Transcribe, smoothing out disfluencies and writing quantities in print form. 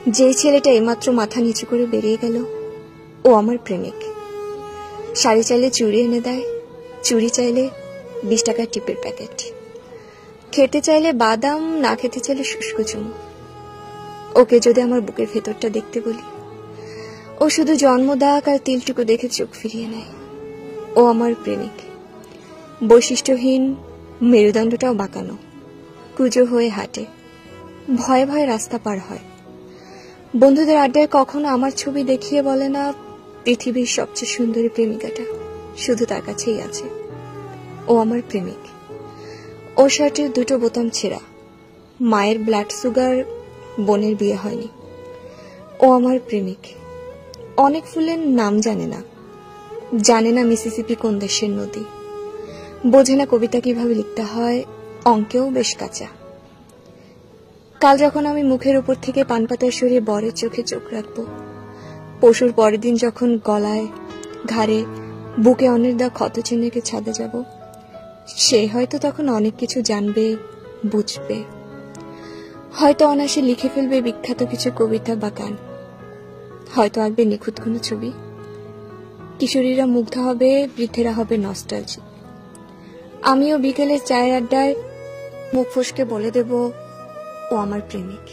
যে ছেলেটা এইমাত্র মাথা নিচু করে বেরিয়ে গেল ও আমার প্রেমিক। শাড়ি চাইলে চুড়ি এনে দেয়, চুড়ি চাইলে 20 টাকার টিপের প্যাকেট, খেতে চাইলে বাদাম, না খেতে চাইলে শুষ্ক চুমু। ওকে যদি আমার বুকের ভেতরটা দেখতে বলি, ও শুধু জন্মদাগ আর তিলটুকু দেখে চোখ ফিরিয়ে নেয়। ও আমার প্রেমিক, বৈশিষ্ট্যহীন, মেরুদণ্ডটাও বাঁকানো, কুঁজো হয়ে হাঁটে, ভয়ে ভয়ে রাস্তা পার হয়। বন্ধুদের আড্ডায় কখনো আমার ছবি দেখিয়ে বলে না পৃথিবীর সবচেয়ে সুন্দরী প্রেমিকাটা শুধু তার কাছেই আছে। ও আমার প্রেমিক। ও শার্টের 2টো বোতাম ছেঁড়া, মায়ের ব্লাড সুগার, বোনের বিয়ে হয়নি। ও আমার প্রেমিক। অনেক ফুলের নাম জানে না, জানে না মিসিসিপি কোন দেশের নদী, বোঝে না কবিতা কিভাবে লিখতে হয়, অঙ্কেও বেশ কাঁচা। কাল যখন আমি মুখের উপর থেকে পানপাতা সরিয়ে বরের চোখে চোখ রাখবো, পশুর পরের দিন যখন গলায়, ঘাড়ে, বুকে অন্যের দেওয়া ক্ষত চিহ্নকে ছাদে যাব, সে হয়তো তখন অনেক কিছু জানবে, বুঝবে, হয়তো অনায়াসে লিখে ফেলবে বিখ্যাত কিছু কবিতা বা গান, হয়তো আঁকবে নিখুঁত কোনো ছবি। কিশোরীরা মুগ্ধ হবে, বৃদ্ধেরা হবে নস্টালজিক। আমিও বিকেলে চায়ের আড্ডায় মুখ ফসকে বলে দেব ও আমার প্রেমিক।